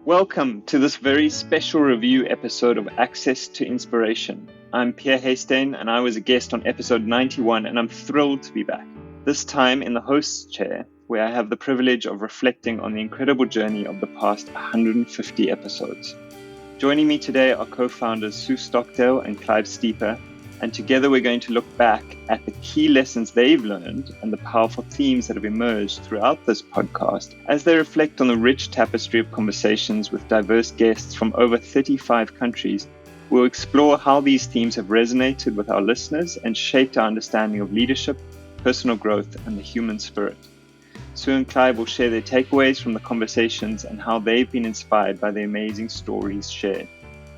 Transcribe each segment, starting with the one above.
Welcome to this very special review episode of Access to Inspiration. I'm Pierre Hastein and I was a guest on episode 91 and I'm thrilled to be back. This time in the host's chair, where I have the privilege of reflecting on the incredible journey of the past 150 episodes. Joining me today are co-founders Sue Stockdale and Clive Steeper, and together we're going to look back at the key lessons they've learned and the powerful themes that have emerged throughout this podcast as they reflect on the rich tapestry of conversations with diverse guests from over 35 countries. We'll explore how these themes have resonated with our listeners and shaped our understanding of leadership, personal growth, and the human spirit. Sue and Clive will share their takeaways from the conversations and how they've been inspired by the amazing stories shared.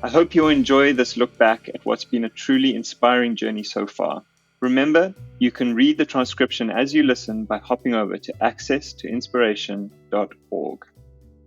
I hope you'll enjoy this look back at what's been a truly inspiring journey so far. Remember, you can read the transcription as you listen by hopping over to accesstoinspiration.org.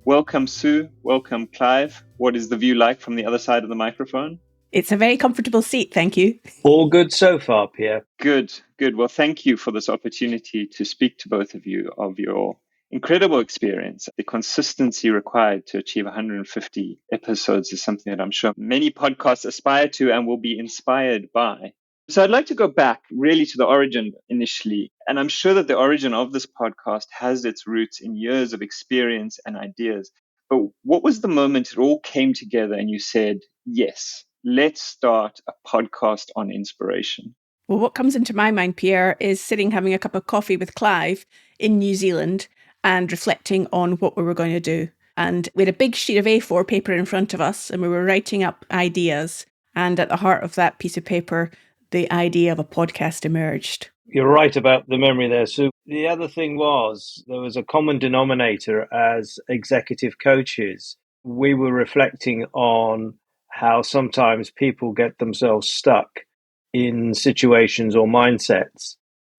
Welcome, Sue. Welcome, Clive. What is the view like from the other side of the microphone? It's a very comfortable seat, thank you. All good so far, Pierre. Good. Well, thank you for this opportunity to speak to both of you of your incredible experience. The consistency required to achieve 150 episodes is something that I'm sure many podcasts aspire to and will be inspired by. So I'd like to go back really to the origin initially. And I'm sure that the origin of this podcast has its roots in years of experience and ideas. But what was the moment it all came together and you said, yes, let's start a podcast on inspiration? Well, what comes into my mind, Pierre, is sitting having a cup of coffee with Clive in New Zealand and reflecting on what we were going to do. And we had a big sheet of A4 paper in front of us and we were writing up ideas. And at the heart of that piece of paper, the idea of a podcast emerged. You're right about the memory there, Sue. The other thing was there was a common denominator as executive coaches. We were reflecting on how sometimes people get themselves stuck in situations or mindsets,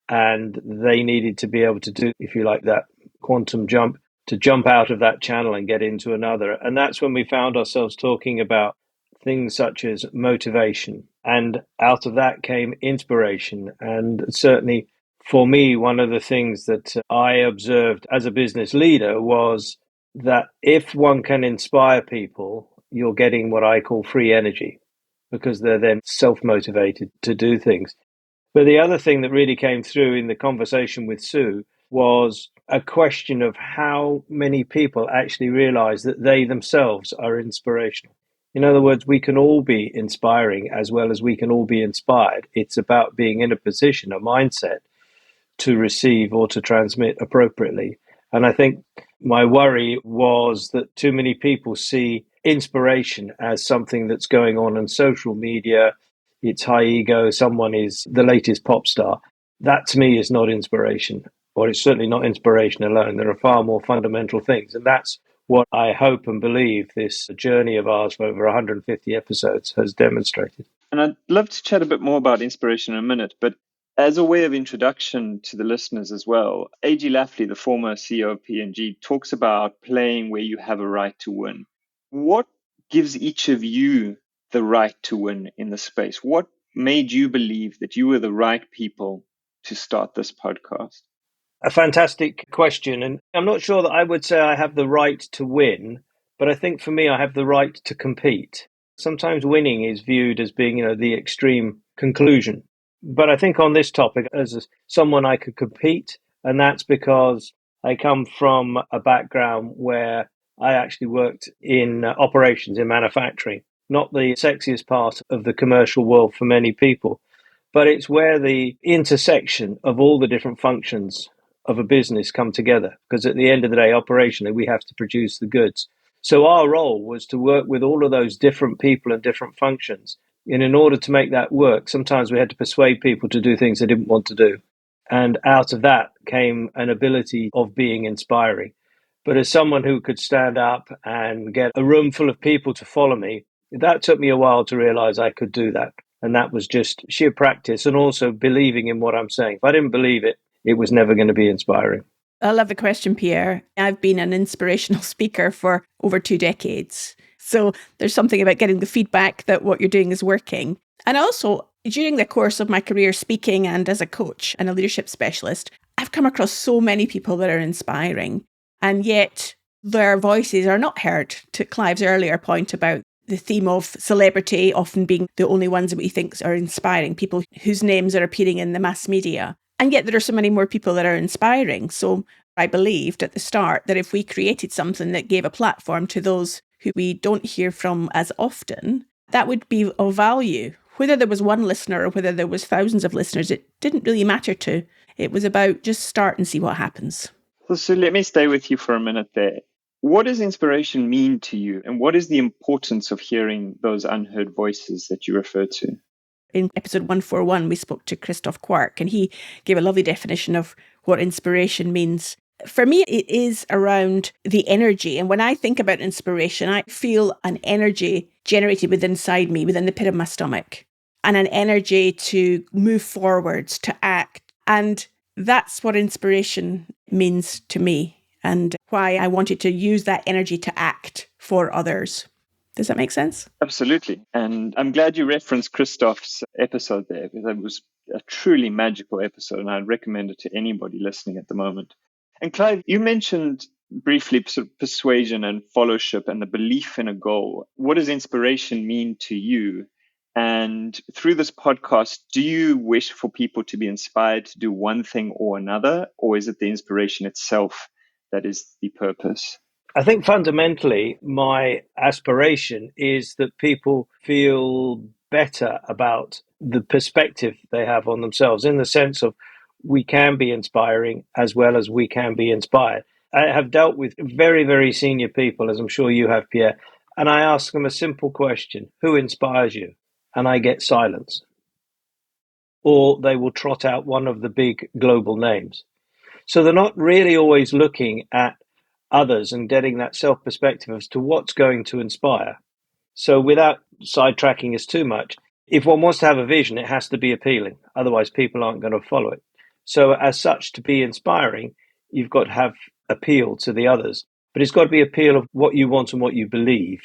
and they needed to be able to do, if you like, that quantum jump, to jump out of that channel and get into another. And that's when we found ourselves talking about things such as motivation. And out of that came inspiration. And certainly for me, one of the things that I observed as a business leader was that if one can inspire people, you're getting what I call free energy, because they're then self-motivated to do things. But the other thing that really came through in the conversation with Sue was a question of how many people actually realize that they themselves are inspirational. In other words, we can all be inspiring as well as we can all be inspired. It's about being in a position, a mindset, to receive or to transmit appropriately. And I think my worry was that too many people see inspiration as something that's going on social media. It's high ego. Someone is the latest pop star. That to me is not inspiration, or it's certainly not inspiration alone. There are far more fundamental things. And that's what I hope and believe this journey of ours for over 150 episodes has demonstrated. And I'd love to chat a bit more about inspiration in a minute, but as a way of introduction to the listeners as well, A.G. Lafley, the former CEO of P&G, talks about playing where you have a right to win. What gives each of you the right to win in the space? What made you believe that you were the right people to start this podcast? A fantastic question. And I'm not sure that I would say I have the right to win, but I think for me, I have the right to compete. Sometimes winning is viewed as being, the extreme conclusion. But I think on this topic, as someone I could compete, and that's because I come from a background where I actually worked in operations, in manufacturing, not the sexiest part of the commercial world for many people, but it's where the intersection of all the different functions of a business come together. Because at the end of the day, operationally, we have to produce the goods. So our role was to work with all of those different people and different functions. And in order to make that work, sometimes we had to persuade people to do things they didn't want to do. And out of that came an ability of being inspiring. But as someone who could stand up and get a room full of people to follow me, that took me a while to realize I could do that. And that was just sheer practice and also believing in what I'm saying. If I didn't believe it, it was never going to be inspiring. I love the question, Pierre. I've been an inspirational speaker for over 2 decades. So there's something about getting the feedback that what you're doing is working. And also, during the course of my career speaking and as a coach and a leadership specialist, I've come across so many people that are inspiring. And yet their voices are not heard, to Clive's earlier point about the theme of celebrity often being the only ones that we think are inspiring, people whose names are appearing in the mass media. And yet there are so many more people that are inspiring. So I believed at the start that if we created something that gave a platform to those who we don't hear from as often, that would be of value. Whether there was one listener or whether there was thousands of listeners, it didn't really matter to. It was about just start and see what happens. So let me stay with you for a minute there. What does inspiration mean to you? And what is the importance of hearing those unheard voices that you refer to? In episode 141, we spoke to Christoph Quark, and he gave a lovely definition of what inspiration means. For me, it is around the energy. And when I think about inspiration, I feel an energy generated inside me, within the pit of my stomach, and an energy to move forwards, to act. And that's what inspiration means to me, and why I wanted to use that energy to act for others. Does that make sense? Absolutely. And I'm glad you referenced Christoph's episode there, because it was a truly magical episode, and I'd recommend it to anybody listening at the moment. And Clive, you mentioned briefly sort of persuasion and fellowship and the belief in a goal. What does inspiration mean to you? And through this podcast, do you wish for people to be inspired to do one thing or another, or is it the inspiration itself that is the purpose? I think fundamentally, my aspiration is that people feel better about the perspective they have on themselves, in the sense of we can be inspiring as well as we can be inspired. I have dealt with very, very senior people, as I'm sure you have, Pierre, and I ask them a simple question: who inspires you? And I get silence. Or they will trot out one of the big global names. So they're not really always looking at others and getting that self perspective as to what's going to inspire. So without sidetracking us too much, if one wants to have a vision, it has to be appealing. Otherwise, people aren't going to follow it. So as such, to be inspiring, you've got to have appeal to the others, but it's got to be appeal of what you want and what you believe.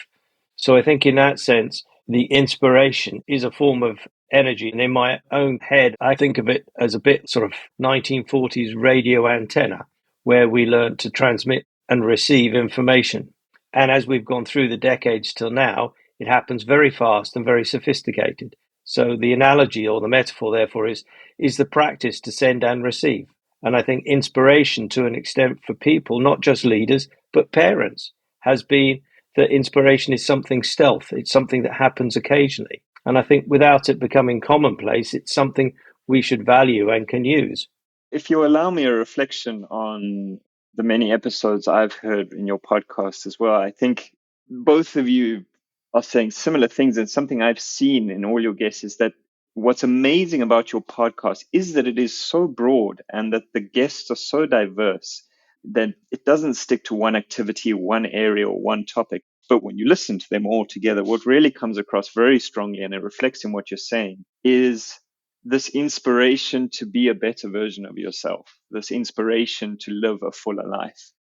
So I think in that sense, the inspiration is a form of energy. And in my own head, I think of it as a bit sort of 1940s radio antenna, where we learn to transmit and receive information. And as we've gone through the decades till now, it happens very fast and very sophisticated. So the analogy or the metaphor, therefore, is the practice to send and receive. And I think inspiration to an extent for people, not just leaders, but parents, has been that inspiration is something stealth. It's something that happens occasionally. And I think without it becoming commonplace, it's something we should value and can use. If you allow me a reflection on the many episodes I've heard in your podcast as well, I think both of you are saying similar things, and something I've seen in all your guests is that what's amazing about your podcast is that it is so broad and that the guests are so diverse that it doesn't stick to one activity, one area, or one topic. But when you listen to them all together, what really comes across very strongly, and it reflects in what you're saying, is this inspiration to be a better version of yourself, this inspiration to live a fuller life.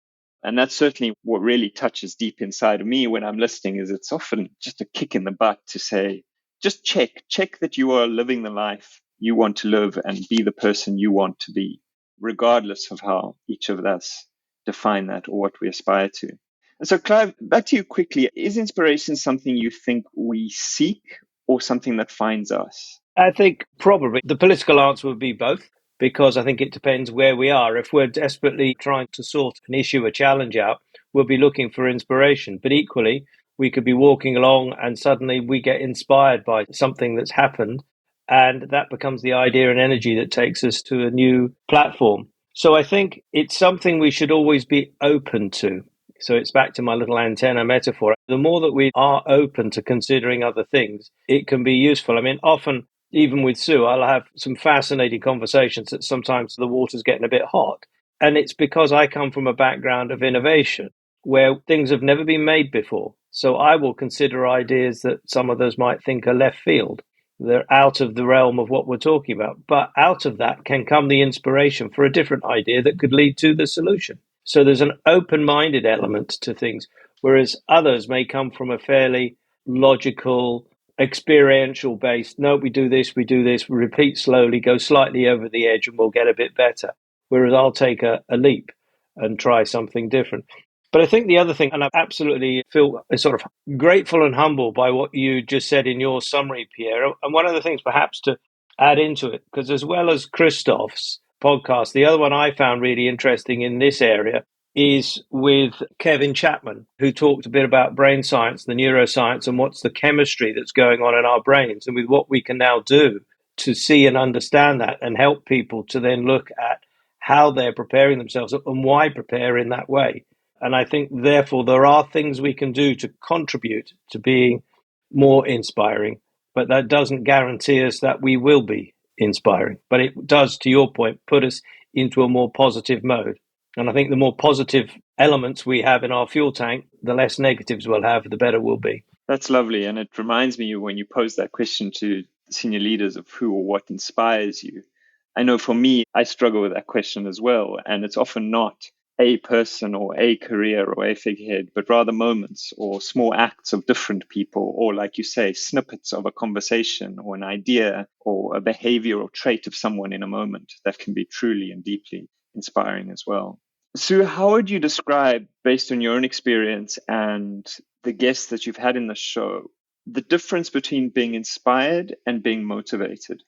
And that's certainly what really touches deep inside of me when I'm listening, is it's often just a kick in the butt to say, just check that you are living the life you want to live and be the person you want to be, regardless of how each of us define that or what we aspire to. And so, Clive, back to you quickly. Is inspiration something you think we seek or something that finds us? I think probably the political answer would be both, because I think it depends where we are. If we're desperately trying to sort an issue, a challenge out, we'll be looking for inspiration. But equally, we could be walking along and suddenly we get inspired by something that's happened, and that becomes the idea and energy that takes us to a new platform. So I think it's something we should always be open to. So it's back to my little antenna metaphor. The more that we are open to considering other things, it can be useful. I mean, often, even with Sue, I'll have some fascinating conversations that sometimes the water's getting a bit hot. And it's because I come from a background of innovation where things have never been made before. So I will consider ideas that some others might think are left field. They're out of the realm of what we're talking about. But out of that can come the inspiration for a different idea that could lead to the solution. So there's an open-minded element to things, whereas others may come from a fairly logical, experiential based, no, we do this, repeat slowly, go slightly over the edge and we'll get a bit better. Whereas I'll take a leap and try something different. But I think the other thing, and I absolutely feel sort of grateful and humble by what you just said in your summary, Pierre. And one of the things perhaps to add into it, because as well as Christoph's podcast, the other one I found really interesting in this area is with Kevin Chapman, who talked a bit about brain science, the neuroscience, and what's the chemistry that's going on in our brains, and with what we can now do to see and understand that and help people to then look at how they're preparing themselves and why prepare in that way. And I think, therefore, there are things we can do to contribute to being more inspiring, but that doesn't guarantee us that we will be inspiring. But it does, to your point, put us into a more positive mode. And I think the more positive elements we have in our fuel tank, the less negatives we'll have, the better we'll be. That's lovely. And it reminds me when you pose that question to senior leaders of who or what inspires you. I know for me, I struggle with that question as well. And it's often not a person or a career or a figurehead, but rather moments or small acts of different people, or like you say, snippets of a conversation or an idea or a behavior or trait of someone in a moment that can be truly and deeply inspiring as well. Sue, how would you describe, based on your own experience and the guests that you've had in the show, the difference between being inspired and being motivated?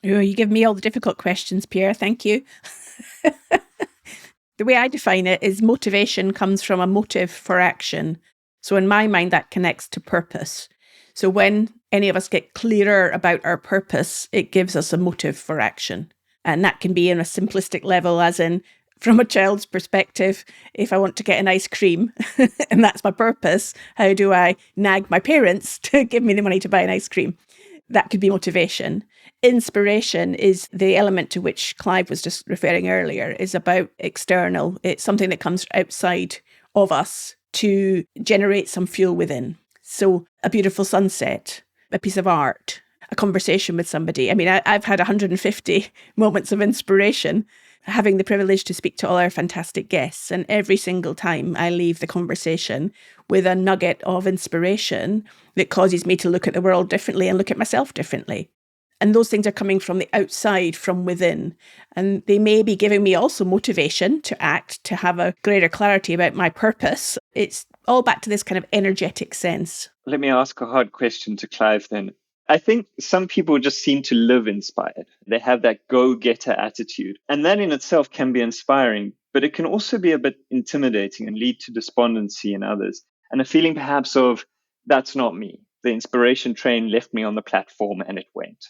Oh, you give me all the difficult questions, Pierre. Thank you. The way I define it is motivation comes from a motive for action. So in my mind, that connects to purpose. So when any of us get clearer about our purpose, it gives us a motive for action. And that can be in a simplistic level, as in, from a child's perspective, if I want to get an ice cream and that's my purpose, how do I nag my parents to give me the money to buy an ice cream? That could be motivation. Inspiration is the element to which Clive was just referring earlier, is about external. It's something that comes outside of us to generate some fuel within. So a beautiful sunset, a piece of art, a conversation with somebody. I mean, I've had 150 moments of inspiration having the privilege to speak to all our fantastic guests. And every single time I leave the conversation with a nugget of inspiration that causes me to look at the world differently and look at myself differently. And those things are coming from the outside, from within. And they may be giving me also motivation to act, to have a greater clarity about my purpose. It's all back to this kind of energetic sense. Let me ask a hard question to Clive then. I think some people just seem to live inspired. They have that go-getter attitude. And that in itself can be inspiring, but it can also be a bit intimidating and lead to despondency in others. And a feeling perhaps of, that's not me. The inspiration train left me on the platform and it went.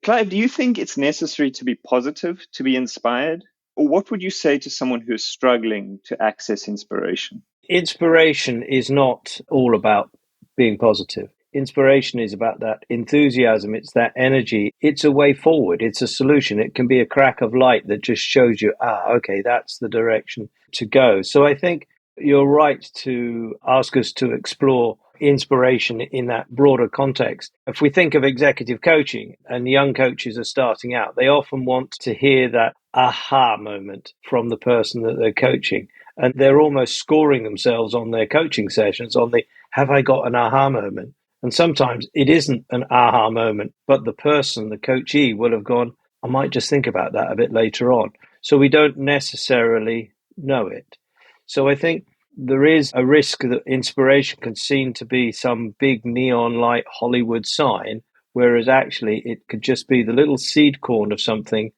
Clive, do you think it's necessary to be positive, to be inspired? Or what would you say to someone who is struggling to access inspiration? Inspiration is not all about being positive. Inspiration is about that enthusiasm. It's that energy. It's a way forward. It's a solution. It can be a crack of light that just shows you, okay, that's the direction to go. So I think you're right to ask us to explore inspiration in that broader context. If we think of executive coaching and young coaches are starting out, they often want to hear that aha moment from the person that they're coaching. And they're almost scoring themselves on their coaching sessions on the, have I got an aha moment? And sometimes it isn't an aha moment, but the person, the coachee, will have gone, I might just think about that a bit later on. So we don't necessarily know it. So I think there is a risk that inspiration can seem to be some big neon light Hollywood sign, whereas actually it could just be the little seed corn of something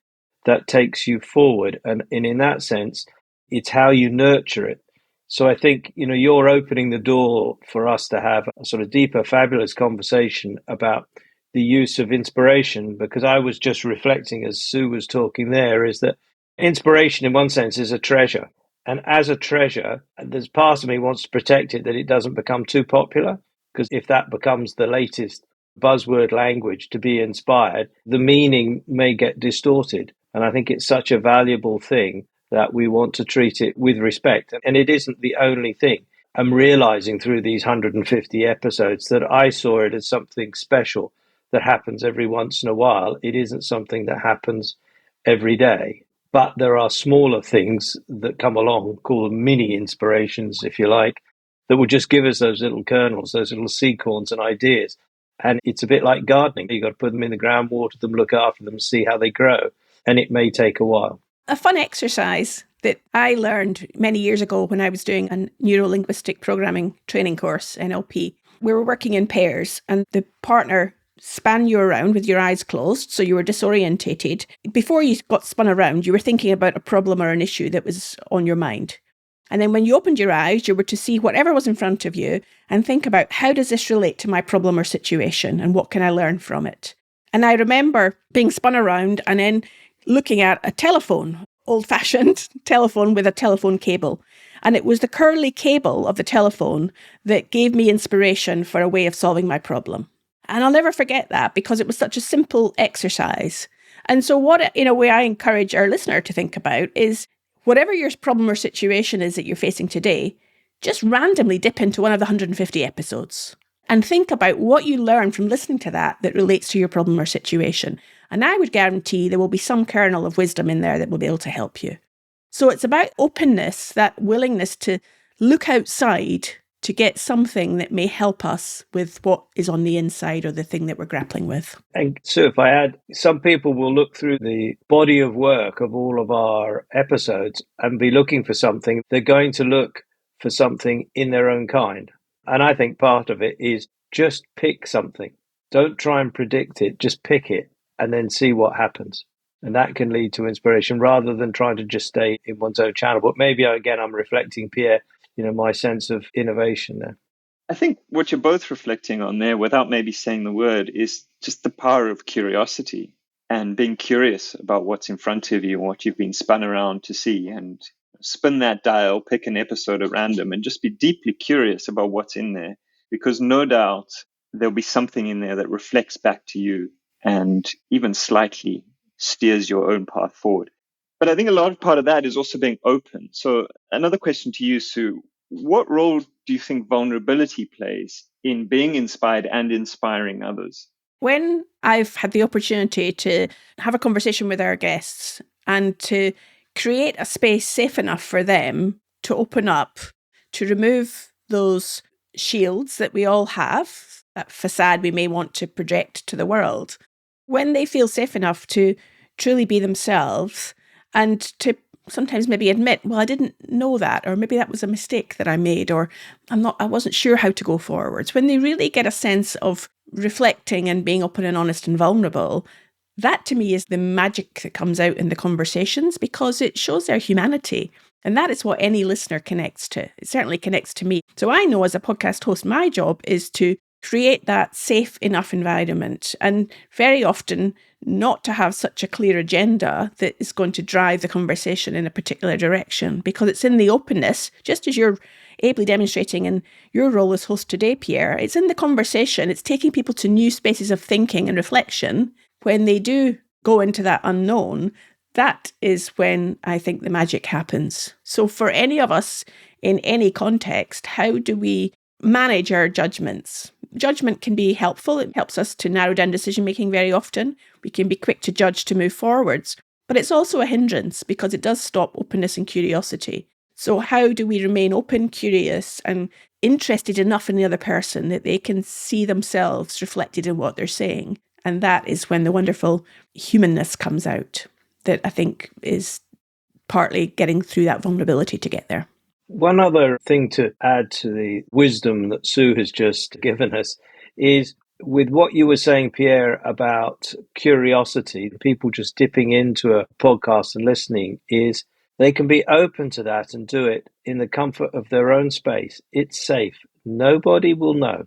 that takes you forward. And in that sense, it's how you nurture it. So I think, you're opening the door for us to have a sort of deeper, fabulous conversation about the use of inspiration, because I was just reflecting as Sue was talking there, is that inspiration in one sense is a treasure. And as a treasure, there's part of me wants to protect it, that it doesn't become too popular, because if that becomes the latest buzzword language to be inspired, the meaning may get distorted. And I think it's such a valuable thing that we want to treat it with respect. And it isn't the only thing. I'm realizing through these 150 episodes that I saw it as something special that happens every once in a while. It isn't something that happens every day. But there are smaller things that come along, called mini inspirations, if you like, that will just give us those little kernels, those little seed corns and ideas. And it's a bit like gardening. You've got to put them in the ground, water them, look after them, see how they grow. And it may take a while. A fun exercise that I learned many years ago when I was doing a neuro-linguistic programming training course, NLP. We were working in pairs, and the partner span you around with your eyes closed, so you were disorientated. Before you got spun around, you were thinking about a problem or an issue that was on your mind. And then when you opened your eyes, you were to see whatever was in front of you and think about, how does this relate to my problem or situation, and what can I learn from it? And I remember being spun around and then looking at a telephone, old-fashioned telephone with a telephone cable. And it was the curly cable of the telephone that gave me inspiration for a way of solving my problem. And I'll never forget that, because it was such a simple exercise. And so what, in a way, I encourage our listener to think about is, whatever your problem or situation is that you're facing today, just randomly dip into one of the 150 episodes and think about what you learn from listening to that relates to your problem or situation. And I would guarantee there will be some kernel of wisdom in there that will be able to help you. So it's about openness, that willingness to look outside to get something that may help us with what is on the inside or the thing that we're grappling with. And Sue, if I add, some people will look through the body of work of all of our episodes and be looking for something. They're going to look for something in their own kind. And I think part of it is just pick something. Don't try and predict it, just pick it and then see what happens. And that can lead to inspiration rather than trying to just stay in one's own channel. But maybe, again, I'm reflecting, Pierre, my sense of innovation there. I think what you're both reflecting on there, without maybe saying the word, is just the power of curiosity and being curious about what's in front of you and what you've been spun around to see, and spin that dial, pick an episode at random and just be deeply curious about what's in there, because no doubt there'll be something in there that reflects back to you and even slightly steers your own path forward. But I think a large part of that is also being open. So another question to you, Sue, what role do you think vulnerability plays in being inspired and inspiring others? When I've had the opportunity to have a conversation with our guests and to create a space safe enough for them to open up, to remove those shields that we all have, that facade we may want to project to the world, when they feel safe enough to truly be themselves and to sometimes maybe admit, well, I didn't know that, or maybe that was a mistake that I made, or I wasn't sure how to go forwards. When they really get a sense of reflecting and being open and honest and vulnerable, that to me is the magic that comes out in the conversations, because it shows their humanity. And that is what any listener connects to. It certainly connects to me. So I know as a podcast host, my job is to create that safe enough environment, and very often not to have such a clear agenda that is going to drive the conversation in a particular direction, because it's in the openness, just as you're ably demonstrating in your role as host today, Pierre. It's in the conversation. It's taking people to new spaces of thinking and reflection. When they do go into that unknown, that is when I think the magic happens. So for any of us in any context, how do we manage our judgments? Judgment can be helpful. It helps us to narrow down decision making very often. We can be quick to judge to move forwards. But it's also a hindrance, because it does stop openness and curiosity. So how do we remain open, curious, and interested enough in the other person that they can see themselves reflected in what they're saying? And that is when the wonderful humanness comes out, that I think is partly getting through that vulnerability to get there. One other thing to add to the wisdom that Sue has just given us is, with what you were saying, Pierre, about curiosity, people just dipping into a podcast and listening, is they can be open to that and do it in the comfort of their own space. It's safe. Nobody will know.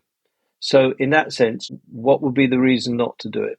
So in that sense, what would be the reason not to do it?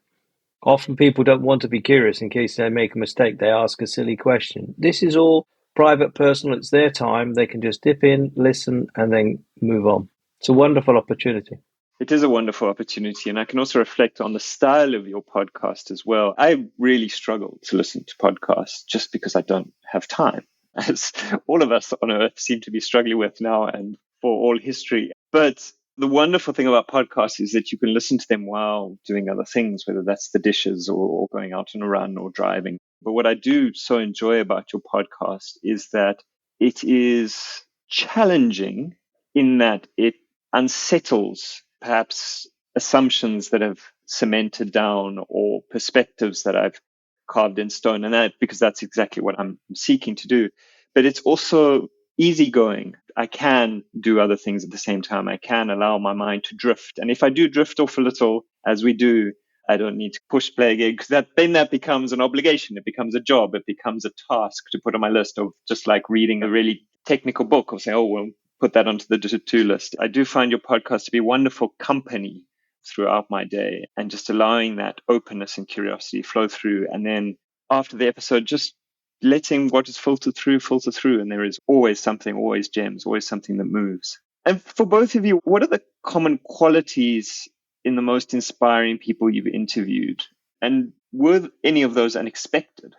Often people don't want to be curious in case they make a mistake. They ask a silly question. This is all private, personal. It's their time. They can just dip in, listen, and then move on. It's a wonderful opportunity. It is a wonderful opportunity. And I can also reflect on the style of your podcast as well. I really struggle to listen to podcasts just because I don't have time, as all of us on Earth seem to be struggling with now and for all history. But the wonderful thing about podcasts is that you can listen to them while doing other things, whether that's the dishes or going out on a run or driving. But what I do so enjoy about your podcast is that it is challenging in that it unsettles perhaps assumptions that have cemented down or perspectives that I've carved in stone. And that, because that's exactly what I'm seeking to do. but it's also easygoing. I can do other things at the same time. I can allow my mind to drift. And if I do drift off a little, as we do, I don't need to push play again, because then that becomes an obligation. It becomes a job. It becomes a task to put on my list, of just like reading a really technical book, or saying, oh, well, put that onto the to-do list. I do find your podcast to be wonderful company throughout my day, and just allowing that openness and curiosity flow through. And then after the episode, just letting what is filter through. And there is always something, always gems, always something that moves. And for both of you, what are the common qualities in the most inspiring people you've interviewed? And were any of those unexpected?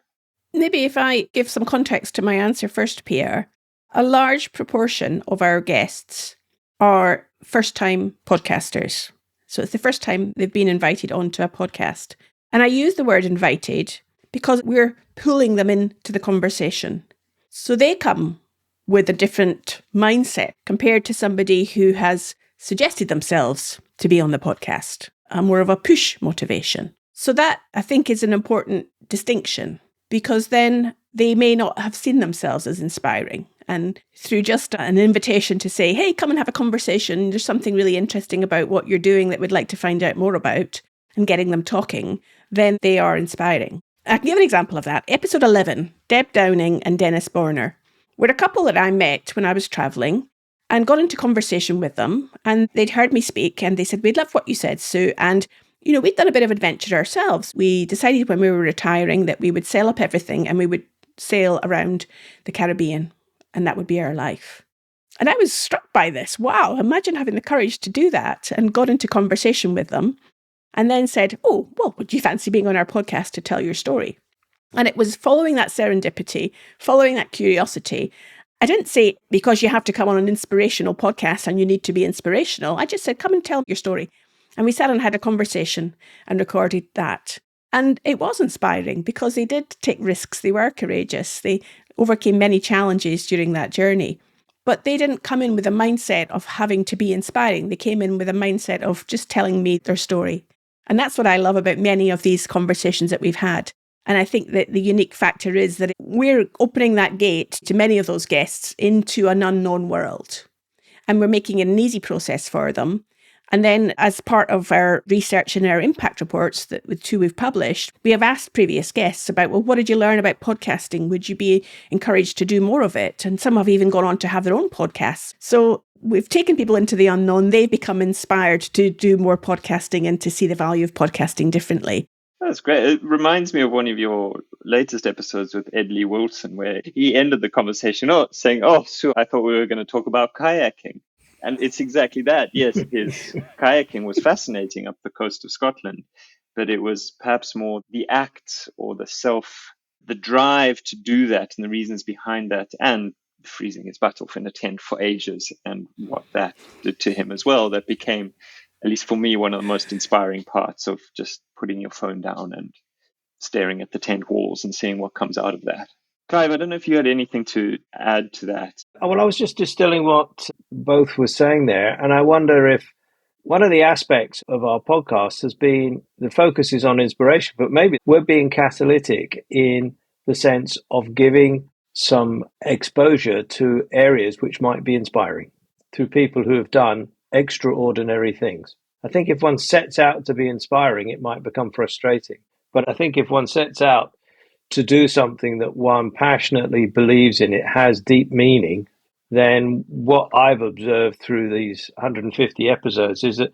Maybe if I give some context to my answer first, Pierre, a large proportion of our guests are first-time podcasters. So it's the first time they've been invited onto a podcast. And I use the word invited because we're pulling them into the conversation. So they come with a different mindset compared to somebody who has suggested themselves to be on the podcast, more of a push motivation. So that, I think, is an important distinction, because then they may not have seen themselves as inspiring. And through just an invitation to say, hey, come and have a conversation, there's something really interesting about what you're doing that we'd like to find out more about, and getting them talking, then they are inspiring. I can give an example of that. Episode 11, Deb Downing and Dennis Borner were a couple that I met when I was travelling and got into conversation with them. And they'd heard me speak and they said, we'd love what you said, Sue. And, you know, we'd done a bit of adventure ourselves. We decided when we were retiring that we would sell up everything and we would sail around the Caribbean, and that would be our life. And I was struck by this. Wow, imagine having the courage to do that, and got into conversation with them. And then said, oh, well, would you fancy being on our podcast to tell your story? And it was following that serendipity, following that curiosity. I didn't say, because you have to come on an inspirational podcast and you need to be inspirational. I just said, come and tell your story. And we sat and had a conversation and recorded that. And it was inspiring because they did take risks. They were courageous. They overcame many challenges during that journey. But they didn't come in with a mindset of having to be inspiring. They came in with a mindset of just telling me their story. And that's what I love about many of these conversations that we've had. And I think that the unique factor is that we're opening that gate to many of those guests into an unknown world. And we're making it an easy process for them. And then as part of our research and our impact reports that with two we've published, we have asked previous guests about, well, what did you learn about podcasting? Would you be encouraged to do more of it? And some have even gone on to have their own podcasts. So we've taken people into the unknown. They've become inspired to do more podcasting and to see the value of podcasting differently. That's great. It reminds me of one of your latest episodes with Ed Lee Wilson, where he ended the conversation saying, oh, Sue, I thought we were going to talk about kayaking. And it's exactly that. Yes, his kayaking was fascinating up the coast of Scotland, but it was perhaps more the act or the drive to do that and the reasons behind that, and freezing his butt off in a tent for ages and what that did to him as well. That became, at least for me, one of the most inspiring parts of just putting your phone down and staring at the tent walls and seeing what comes out of that. Clive, I don't know if you had anything to add to that. Well, I was just distilling what both were saying there, and I wonder if one of the aspects of our podcast has been the focus is on inspiration, but maybe we're being catalytic in the sense of giving some exposure to areas which might be inspiring through people who have done extraordinary things. I think if one sets out to be inspiring, it might become frustrating. But I think if one sets out to do something that one passionately believes in, it has deep meaning, then what I've observed through these 150 episodes is that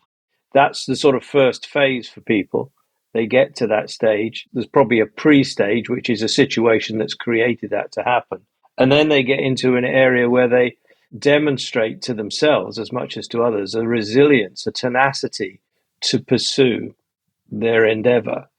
that's the sort of first phase for people. They get to that stage. There's probably a pre-stage, which is a situation that's created that to happen. And then they get into an area where they demonstrate to themselves as much as to others a resilience, a tenacity to pursue their endeavor.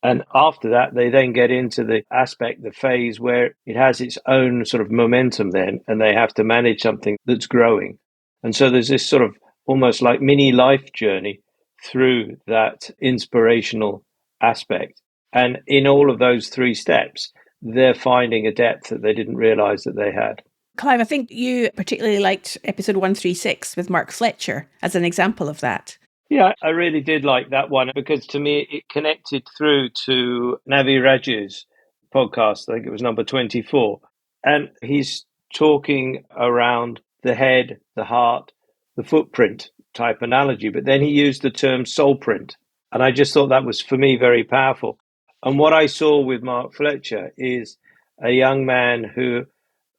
And after that, they then get into the aspect, the phase where it has its own sort of momentum then, and they have to manage something that's growing. And so there's this sort of almost like mini life journey through that inspirational aspect. And in all of those three steps, they're finding a depth that they didn't realize that they had. Clive, I think you particularly liked episode 136 with Mark Fletcher as an example of that. Yeah, I really did like that one because to me it connected through to Navi Raju's podcast. I think it was number 24. And he's talking around the head, the heart, the footprint type analogy, but then he used the term soul print. And I just thought that was, for me, very powerful. And what I saw with Mark Fletcher is a young man who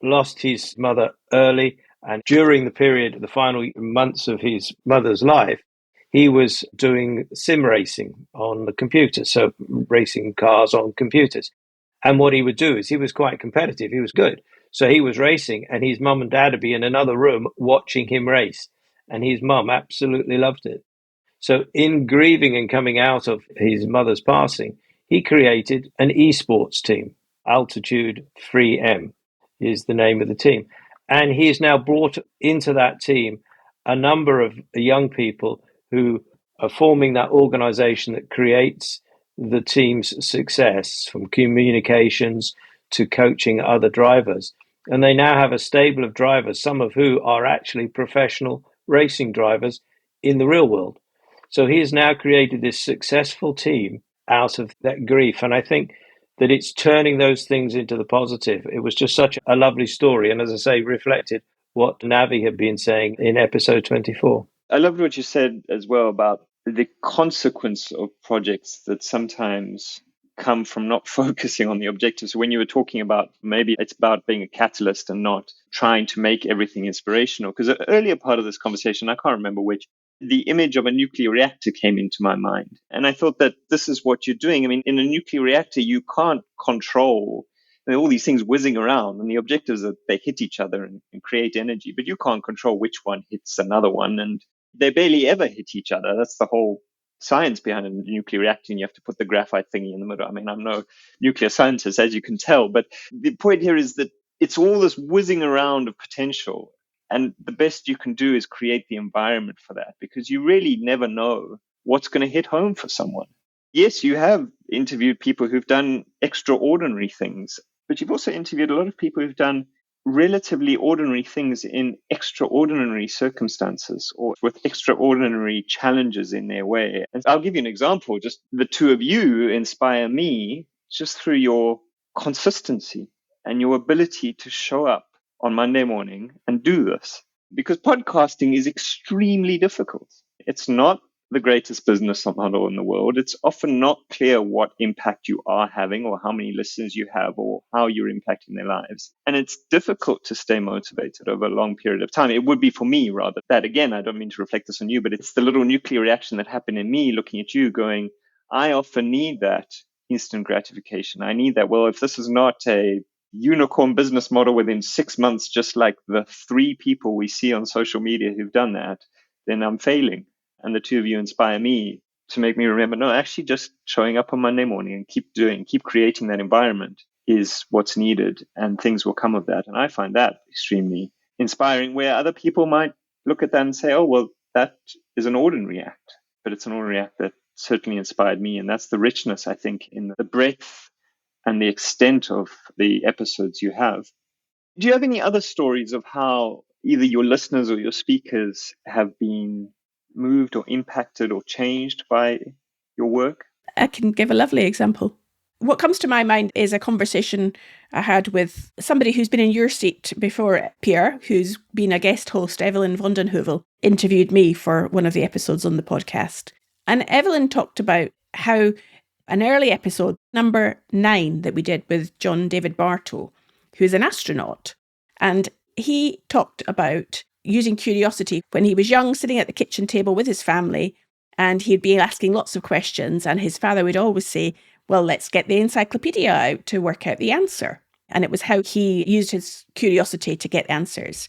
lost his mother early. And during the final months of his mother's life, he was doing sim racing on the computer, so racing cars on computers. And what he would do is he was quite competitive. He was good. So he was racing, and his mum and dad would be in another room watching him race. And his mum absolutely loved it. So in grieving and coming out of his mother's passing, he created an esports team. Altitude 3M is the name of the team. And he has now brought into that team a number of young people who are forming that organization that creates the team's success, from communications to coaching other drivers. And they now have a stable of drivers, some of who are actually professional racing drivers in the real world. So he has now created this successful team out of that grief. And I think that it's turning those things into the positive. It was just such a lovely story. And as I say, reflected what Navi had been saying in episode 24. I loved what you said as well about the consequence of projects that sometimes come from not focusing on the objectives. So when you were talking about maybe it's about being a catalyst and not trying to make everything inspirational, because an earlier part of this conversation, I can't remember which, the image of a nuclear reactor came into my mind. And I thought that this is what you're doing. I mean, in a nuclear reactor, you can't control all these things whizzing around, and the objective is that they hit each other and create energy, but you can't control which one hits another one. And they barely ever hit each other. That's the whole science behind a nuclear reactor. And you have to put the graphite thingy in the middle. I mean, I'm no nuclear scientist, as you can tell, but the point here is that it's all this whizzing around of potential. And the best you can do is create the environment for that, because you really never know what's going to hit home for someone. Yes, you have interviewed people who've done extraordinary things, but you've also interviewed a lot of people who've done relatively ordinary things in extraordinary circumstances or with extraordinary challenges in their way. And I'll give you an example. Just the two of you inspire me just through your consistency and your ability to show up on Monday morning and do this. Because podcasting is extremely difficult. It's not the greatest business model in the world. It's often not clear what impact you are having or how many listeners you have or how you're impacting their lives. And it's difficult to stay motivated over a long period of time. It would be for me, rather. That, again, I don't mean to reflect this on you, but it's the little nuclear reaction that happened in me looking at you going, I often need that instant gratification. I need that. Well, if this is not a unicorn business model within 6 months, just like the 3 people we see on social media who've done that, then I'm failing. And the two of you inspire me to make me remember, no, actually just showing up on Monday morning and keep creating that environment is what's needed, and things will come of that. And I find that extremely inspiring, where other people might look at that and say, oh, well, that is an ordinary act, but it's an ordinary act that certainly inspired me. And that's the richness, I think, in the breadth and the extent of the episodes you have. Do you have any other stories of how either your listeners or your speakers have been moved or impacted or changed by your work? I can give a lovely example. What comes to my mind is a conversation I had with somebody who's been in your seat before, Pierre, who's been a guest host. Evelyn Vondenhoevel interviewed me for one of the episodes on the podcast. And Evelyn talked about how an early episode, number 9, that we did with John David Bartow, who's an astronaut. And he talked about using curiosity when he was young, sitting at the kitchen table with his family, and he'd be asking lots of questions. And his father would always say, well, let's get the encyclopedia out to work out the answer. And it was how he used his curiosity to get answers.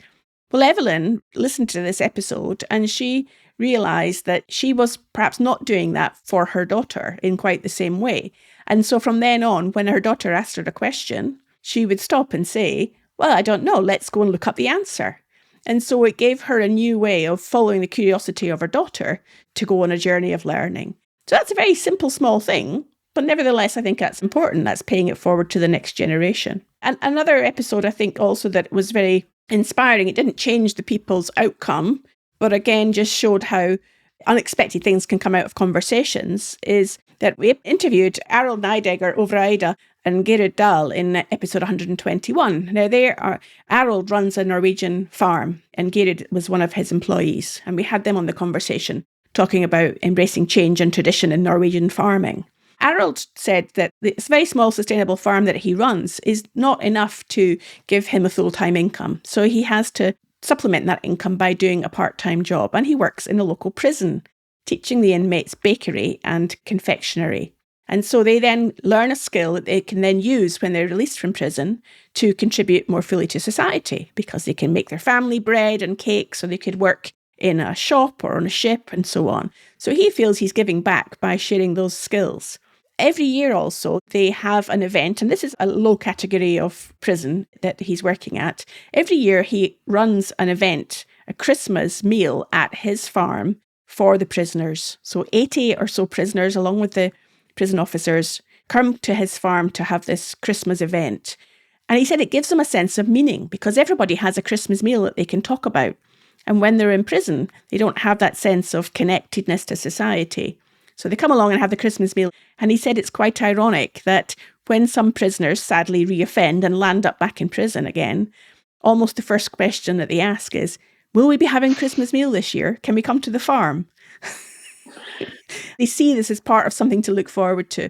Well, Evelyn listened to this episode and she realised that she was perhaps not doing that for her daughter in quite the same way. And so from then on, when her daughter asked her a question, she would stop and say, well, I don't know, let's go and look up the answer. And so it gave her a new way of following the curiosity of her daughter to go on a journey of learning. So that's a very simple, small thing, but nevertheless, I think that's important. That's paying it forward to the next generation. And another episode, I think also that was very inspiring. It didn't change the people's outcome, but again, just showed how unexpected things can come out of conversations is that we interviewed Errol Nidegger over Ida and Gerard Dahl in episode 121. Now, Errol runs a Norwegian farm and Gerard was one of his employees. And we had them on the conversation talking about embracing change and tradition in Norwegian farming. Errol said that this very small sustainable farm that he runs is not enough to give him a full-time income. So he has to supplement that income by doing a part-time job. And he works in a local prison, teaching the inmates bakery and confectionery. And so they then learn a skill that they can then use when they're released from prison to contribute more fully to society, because they can make their family bread and cakes, or they could work in a shop or on a ship and so on. So he feels he's giving back by sharing those skills. Every year also, they have an event, and this is a low category of prison that he's working at. Every year he runs an event, a Christmas meal at his farm for the prisoners. So 80 or so prisoners, along with the prison officers, come to his farm to have this Christmas event. And he said it gives them a sense of meaning, because everybody has a Christmas meal that they can talk about. And when they're in prison, they don't have that sense of connectedness to society. So they come along and have the Christmas meal. And he said it's quite ironic that when some prisoners sadly reoffend and land up back in prison again, almost the first question that they ask is, will we be having Christmas meal this year? Can we come to the farm? They see this as part of something to look forward to.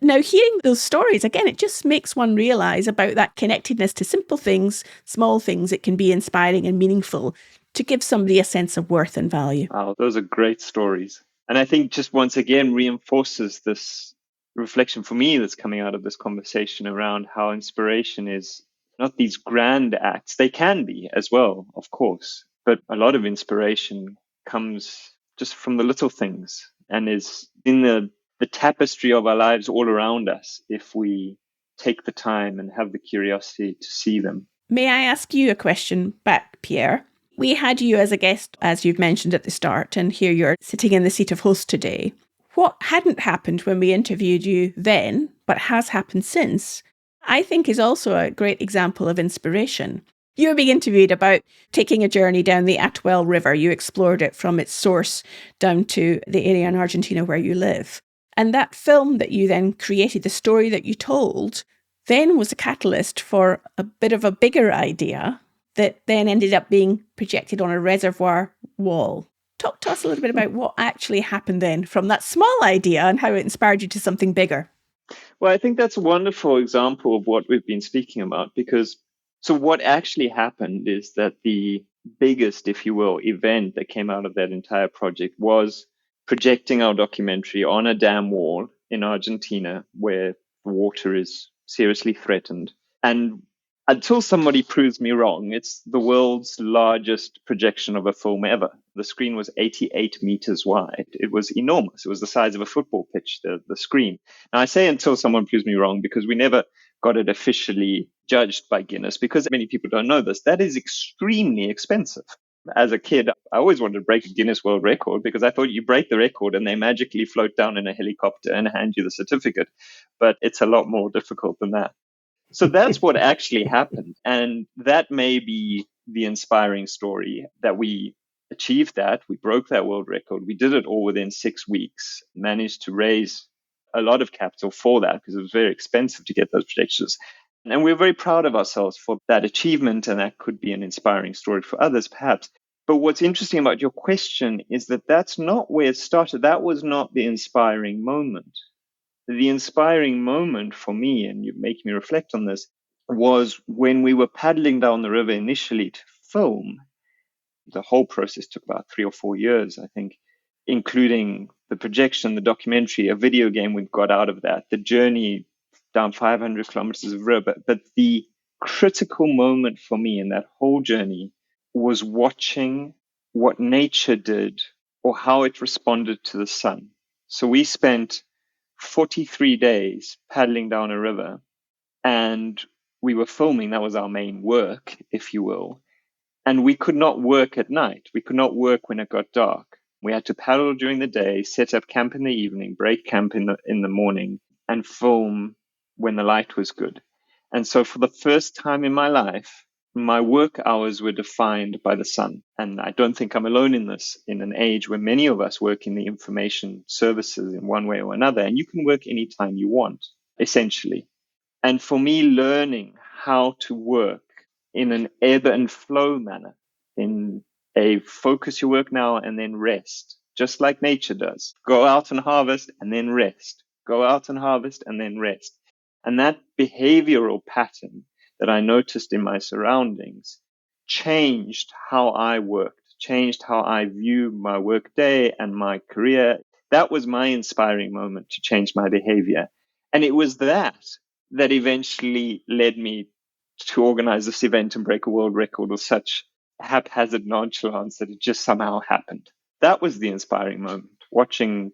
Now, hearing those stories, again, it just makes one realise about that connectedness to simple things, small things. It can be inspiring and meaningful to give somebody a sense of worth and value. Wow, those are great stories. And I think just once again reinforces this reflection for me that's coming out of this conversation around how inspiration is not these grand acts. They can be as well, of course, but a lot of inspiration comes just from the little things and is in the tapestry of our lives all around us if we take the time and have the curiosity to see them. May I ask you a question back, Pierre? We had you as a guest, as you've mentioned at the start, and here you're sitting in the seat of host today. What hadn't happened when we interviewed you then, but has happened since, I think is also a great example of inspiration. You were being interviewed about taking a journey down the Atuel River. You explored it from its source down to the area in Argentina where you live. And that film that you then created, the story that you told, then was a catalyst for a bit of a bigger idea that then ended up being projected on a reservoir wall. Talk to us a little bit about what actually happened then from that small idea and how it inspired you to something bigger. Well, I think that's a wonderful example of what we've been speaking about, because so what actually happened is that the biggest, if you will, event that came out of that entire project was projecting our documentary on a dam wall in Argentina where the water is seriously threatened. And until somebody proves me wrong, it's the world's largest projection of a film ever. The screen was 88 meters wide. It was enormous. It was the size of a football pitch, the screen. Now, I say until someone proves me wrong because we never got it officially judged by Guinness, because many people don't know this. That is extremely expensive. As a kid, I always wanted to break a Guinness World Record because I thought you break the record and they magically float down in a helicopter and hand you the certificate. But it's a lot more difficult than that. So that's what actually happened. And that may be the inspiring story that we achieved that. We broke that world record. We did it all within 6 weeks, managed to raise a lot of capital for that because it was very expensive to get those projections. And we're very proud of ourselves for that achievement. And that could be an inspiring story for others, perhaps. But what's interesting about your question is that that's not where it started. That was not the inspiring moment. The inspiring moment for me, and you make me reflect on this, was when we were paddling down the river initially to film. The whole process took about 3 or 4 years, I think, including the projection, the documentary, a video game we got out of that, the journey down 500 kilometers of river. But the critical moment for me in that whole journey was watching what nature did or how it responded to the sun. So we spent 43 days paddling down a river, and we were filming. That was our main work, if you will. And we could not work at night. We could not work when it got dark. We had to paddle during the day, set up camp in the evening, break camp in the morning, and film when the light was good. And so for the first time in my life, my work hours were defined by the sun. And I don't think I'm alone in this, in an age where many of us work in the information services in one way or another. And you can work anytime you want, essentially. And for me, learning how to work in an ebb and flow manner, in a focus your work now and then rest, just like nature does. Go out and harvest and then rest. Go out and harvest and then rest. And that behavioral pattern that I noticed in my surroundings changed how I worked, changed how I view my work day and my career. That was my inspiring moment to change my behavior. And it was that eventually led me to organize this event and break a world record with such haphazard nonchalance that it just somehow happened. That was the inspiring moment, watching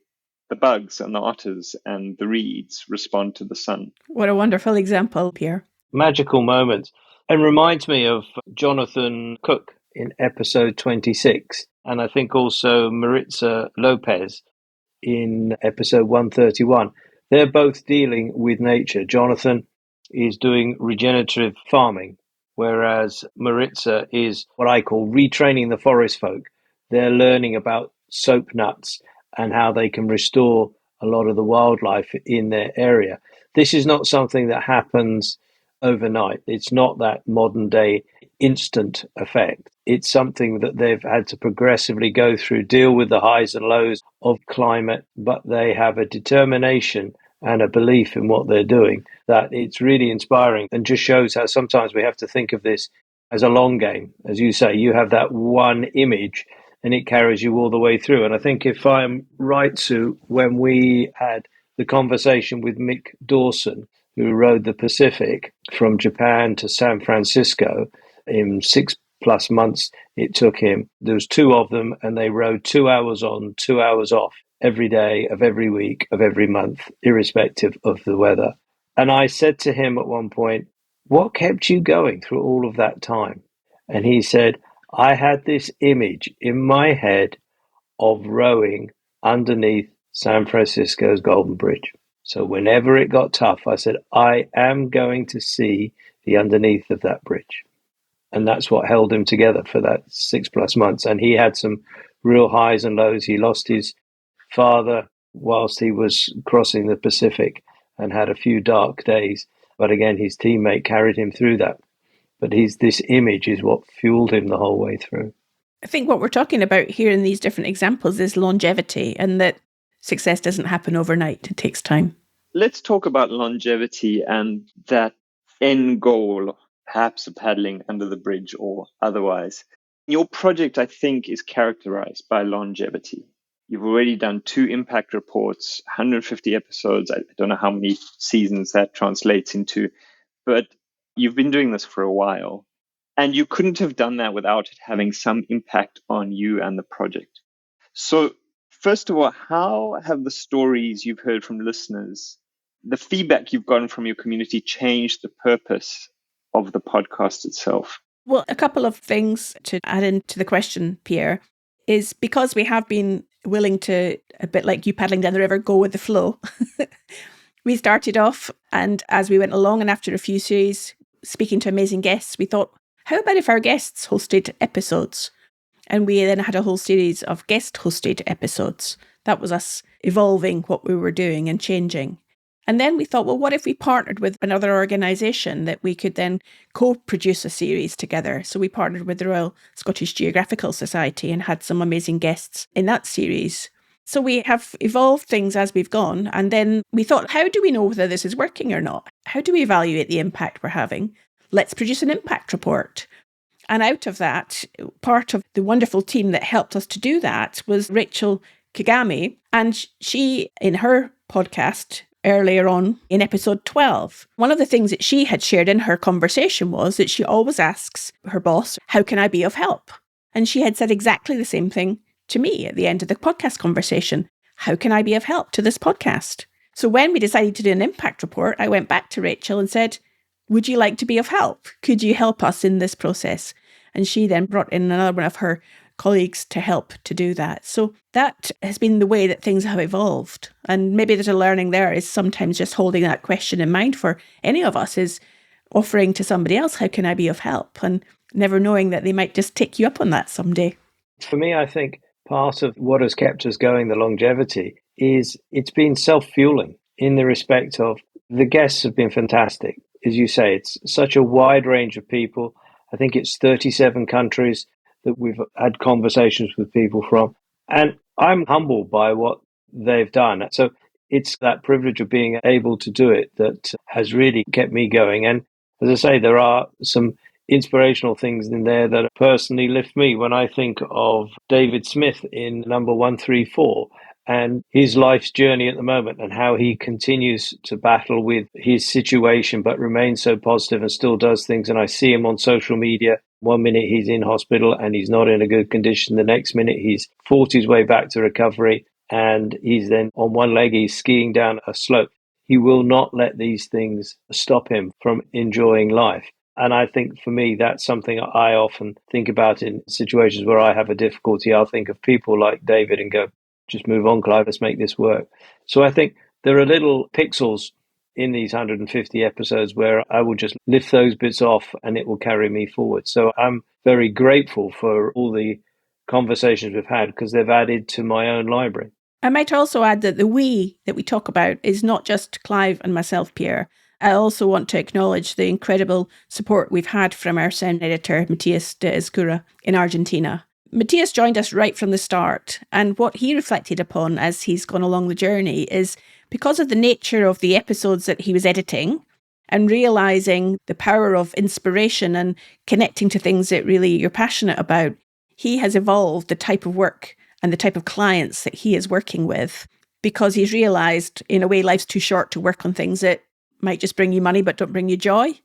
the bugs and the otters and the reeds respond to the sun. What a wonderful example, Pierre. Magical moment. And reminds me of Jonathan Cook in episode 26. And I think also Maritza Lopez in episode 131. They're both dealing with nature. Jonathan is doing regenerative farming, whereas Maritza is what I call retraining the forest folk. They're learning about soap nuts and how they can restore a lot of the wildlife in their area. This is not something that happens overnight. It's not that modern day instant effect. It's something that they've had to progressively go through, deal with the highs and lows of climate, but they have a determination and a belief in what they're doing that it's really inspiring and just shows how sometimes we have to think of this as a long game. As you say, you have that one image and it carries you all the way through. And I think if I'm right, Sue, when we had the conversation with Mick Dawson, who rode the Pacific from Japan to San Francisco in 6+ months it took him. There was two of them and they rode 2 hours on, 2 hours off every day of every week of every month, irrespective of the weather. And I said to him at one point, what kept you going through all of that time? And he said, I had this image in my head of rowing underneath San Francisco's Golden Bridge. So whenever it got tough, I said, I am going to see the underneath of that bridge. And that's what held him together for that 6+ months. And he had some real highs and lows. He lost his father whilst he was crossing the Pacific and had a few dark days. But again, his teammate carried him through that. But this image is what fueled him the whole way through. I think what we're talking about here in these different examples is longevity, and that success doesn't happen overnight. It takes time. Let's talk about longevity and that end goal, perhaps paddling under the bridge or otherwise. Your project, I think, is characterized by longevity. You've already done 2 impact reports, 150 episodes. I don't know how many seasons that translates into, but you've been doing this for a while. And you couldn't have done that without it having some impact on you and the project. So, first of all, how have the stories you've heard from listeners, the feedback you've gotten from your community, changed the purpose of the podcast itself? Well, a couple of things to add into the question, Pierre, is because we have been willing to, a bit like you paddling down the river, go with the flow. We started off, and as we went along and after a few series, speaking to amazing guests, we thought, how about if our guests hosted episodes? And we then had a whole series of guest-hosted episodes. That was us evolving what we were doing and changing. And then we thought, well, what if we partnered with another organisation that we could then co-produce a series together? So we partnered with the Royal Scottish Geographical Society and had some amazing guests in that series. So we have evolved things as we've gone. And then we thought, how do we know whether this is working or not? How do we evaluate the impact we're having? Let's produce an impact report. And out of that, part of the wonderful team that helped us to do that was Rachel Kagami. And she, in her podcast earlier on in episode 12, one of the things that she had shared in her conversation was that she always asks her boss, how can I be of help? And she had said exactly the same thing to me at the end of the podcast conversation. How can I be of help to this podcast? So when we decided to do an impact report, I went back to Rachel and said, would you like to be of help? Could you help us in this process? And she then brought in another one of her colleagues to help to do that. So that has been the way that things have evolved. And maybe there's a learning there is sometimes just holding that question in mind for any of us is, offering to somebody else, how can I be of help? And never knowing that they might just take you up on that someday. For me, I think part of what has kept us going, the longevity, is it's been self-fueling in the respect of the guests have been fantastic. As you say, it's such a wide range of people. I think it's 37 countries that we've had conversations with people from. And I'm humbled by what they've done. So it's that privilege of being able to do it that has really kept me going. And as I say, there are some inspirational things in there that personally lift me. When I think of David Smith in number 134 and his life's journey at the moment and how he continues to battle with his situation but remains so positive and still does things. And I see him on social media. One minute he's in hospital and he's not in a good condition. The next minute he's fought his way back to recovery and he's then on one leg, he's skiing down a slope. He will not let these things stop him from enjoying life. And I think for me, that's something I often think about in situations where I have a difficulty. I'll think of people like David and go, just move on, Clive, let's make this work. So I think there are little pixels in these 150 episodes where I will just lift those bits off and it will carry me forward. So I'm very grateful for all the conversations we've had because they've added to my own library. I might also add that the we that we talk about is not just Clive and myself, Pierre. I also want to acknowledge the incredible support we've had from our sound editor, Matthias de Escura, in Argentina. Matthias joined us right from the start, and what he reflected upon as he's gone along the journey is because of the nature of the episodes that he was editing and realising the power of inspiration and connecting to things that really you're passionate about, he has evolved the type of work and the type of clients that he is working with because he's realised, in a way, life's too short to work on things that might just bring you money but don't bring you joy.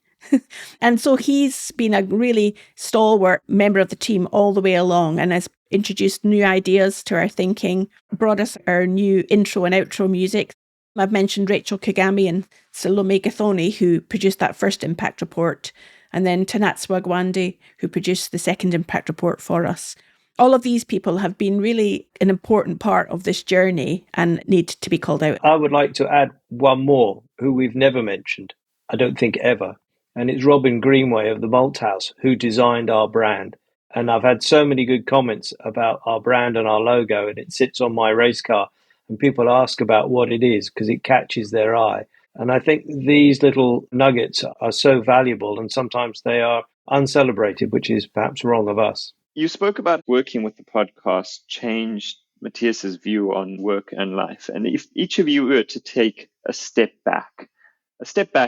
And so he's been a really stalwart member of the team all the way along and has introduced new ideas to our thinking, brought us our new intro and outro music. I've mentioned Rachel Kagami and Salome Gathoni, who produced that first impact report, and then Tanat Gwande, who produced the second impact report for us. All of these people have been really an important part of this journey and need to be called out. I would like to add one more who we've never mentioned, I don't think ever, and it's Robin Greenway of the Malt House, who designed our brand. And I've had so many good comments about our brand and our logo, and it sits on my race car, and people ask about what it is because it catches their eye. And I think these little nuggets are so valuable, and sometimes they are uncelebrated, which is perhaps wrong of us. You spoke about working with the podcast changed Matthias's view on work and life. And if each of you were to take a step back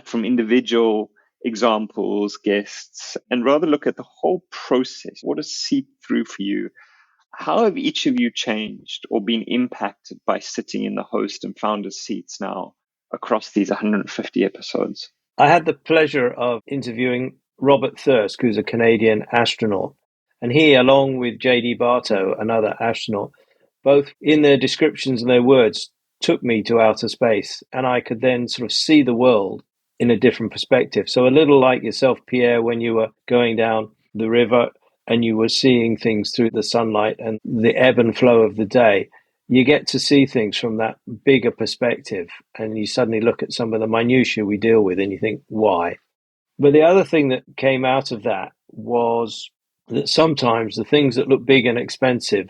from individual examples, guests, and rather look at the whole process, what has seeped through for you? How have each of you changed or been impacted by sitting in the host and founder's seats now across these 150 episodes? I had the pleasure of interviewing Robert Thirsk, who's a Canadian astronaut. And he, along with J.D. Bartow, another astronaut, both in their descriptions and their words, took me to outer space. And I could then sort of see the world in a different perspective. So a little like yourself, Pierre, when you were going down the river and you were seeing things through the sunlight and the ebb and flow of the day, you get to see things from that bigger perspective. And you suddenly look at some of the minutiae we deal with and you think, why? But the other thing that came out of that was that sometimes the things that look big and expensive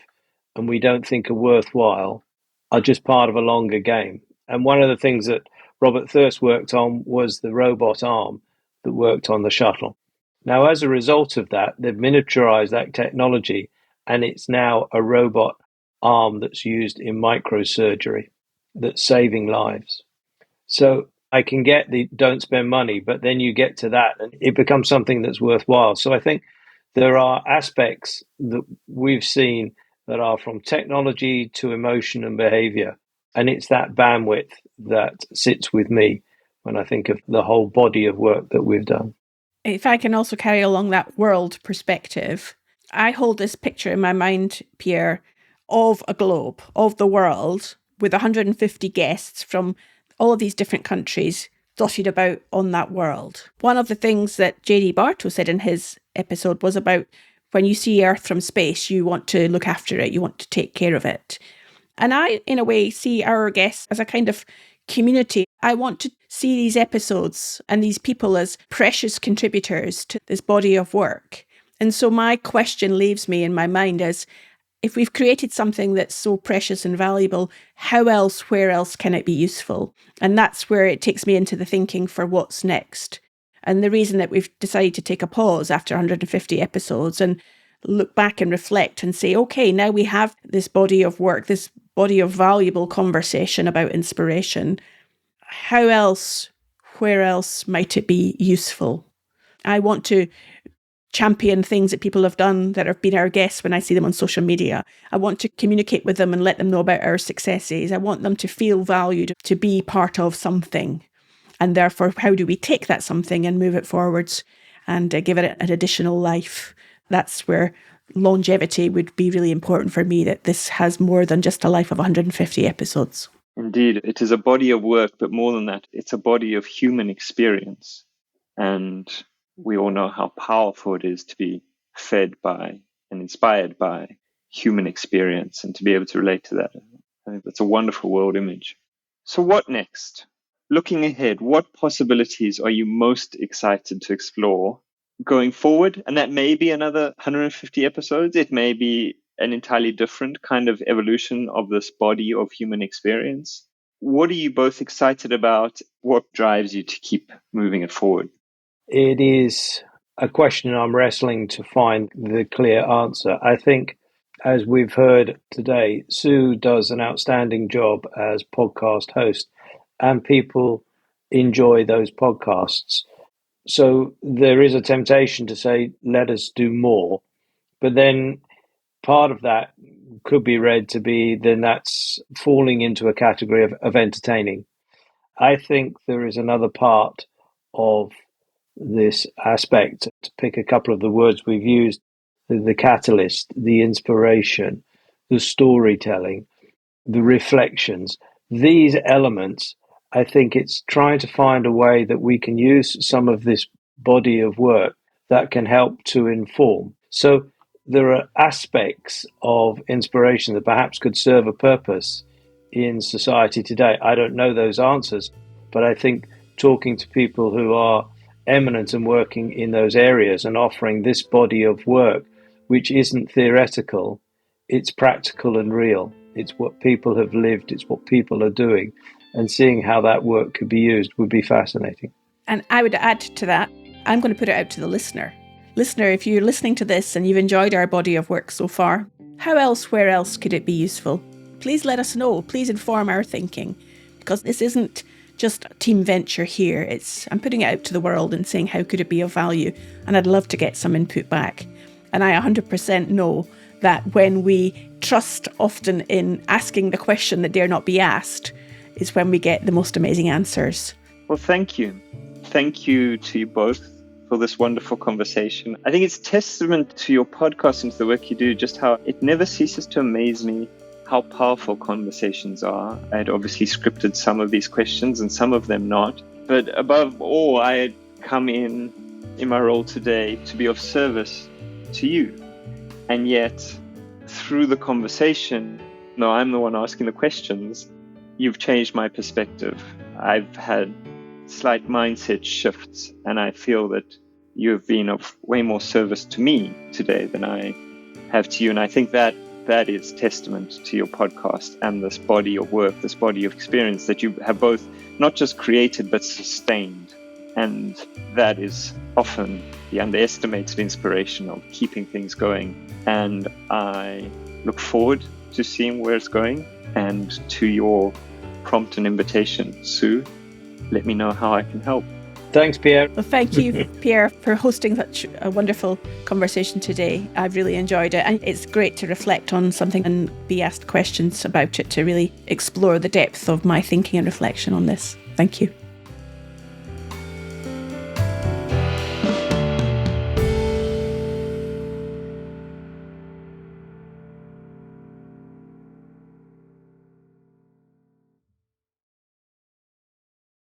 and we don't think are worthwhile are just part of a longer game. And one of the things that Robert Thirsk worked on was the robot arm that worked on the shuttle. Now, as a result of that, they've miniaturized that technology and it's now a robot arm that's used in microsurgery that's saving lives. So I can get the don't spend money, but then you get to that and it becomes something that's worthwhile. So I think there are aspects that we've seen that are from technology to emotion and behavior. And it's that bandwidth that sits with me when I think of the whole body of work that we've done. If I can also carry along that world perspective, I hold this picture in my mind, Pierre, of a globe, of the world, with 150 guests from all of these different countries dotted about on that world. One of the things that J.D. Bartow said in his episode was about when you see Earth from space, you want to look after it, you want to take care of it. And I, in a way, see our guests as a kind of community. I want to see these episodes and these people as precious contributors to this body of work. And so my question leaves me in my mind as, if we've created something that's so precious and valuable, where else can it be useful? And that's where it takes me into the thinking for what's next. And the reason that we've decided to take a pause after 150 episodes and look back and reflect and say, okay, now we have this body of work, this body of valuable conversation about inspiration. Where else might it be useful? I want to champion things that people have done that have been our guests when I see them on social media. I want to communicate with them and let them know about our successes. I want them to feel valued, to be part of something. And therefore, how do we take that something and move it forwards and give it an additional life? That's where longevity would be really important for me, that this has more than just a life of 150 episodes. Indeed, it is a body of work, but more than that, it's a body of human experience. And we all know how powerful it is to be fed by and inspired by human experience and to be able to relate to that. I think that's a wonderful world image. So what next? Looking ahead, what possibilities are you most excited to explore going forward? And that may be another 150 episodes. It may be an entirely different kind of evolution of this body of human experience. What are you both excited about? What drives you to keep moving it forward? It is a question I'm wrestling to find the clear answer. I think, as we've heard today, Sue does an outstanding job as podcast host, and people enjoy those podcasts. So there is a temptation to say, let us do more. But then part of that could be read to be, then that's falling into a category of entertaining. I think there is another part of this aspect, to pick a couple of the words we've used, the catalyst, the inspiration, the storytelling, the reflections. These elements, I think it's trying to find a way that we can use some of this body of work that can help to inform. So there are aspects of inspiration that perhaps could serve a purpose in society today. I don't know those answers, but I think talking to people who are eminent and working in those areas and offering this body of work, which isn't theoretical, it's practical and real. It's what people have lived, it's what people are doing, and seeing how that work could be used would be fascinating. And I would add to that, I'm going to put it out to the listener. Listener, if you're listening to this and you've enjoyed our body of work so far, where else could it be useful? Please let us know. Please inform our thinking, because this isn't just a team venture here. I'm putting it out to the world and saying, how could it be of value? And I'd love to get some input back. And I 100% know that when we trust often in asking the question that dare not be asked is when we get the most amazing answers. Well, thank you. Thank you to you both for this wonderful conversation. I think it's testament to your podcast and to the work you do, just how it never ceases to amaze me how powerful conversations are. I had obviously scripted some of these questions and some of them not. But above all, I had come in my role today to be of service to you. And yet, through the conversation, no, I'm the one asking the questions, you've changed my perspective. I've had slight mindset shifts, and I feel that you have been of way more service to me today than I have to you. And I think that is testament to your podcast and this body of work, this body of experience that you have both not just created, but sustained. And that is often the underestimated inspiration of keeping things going. And I look forward to seeing where it's going, and to your prompt and invitation. Sue, let me know how I can help. Thanks, Pierre. Well, thank you, Pierre, for hosting such a wonderful conversation today. I've really enjoyed it. And it's great to reflect on something and be asked questions about it to really explore the depth of my thinking and reflection on this. Thank you.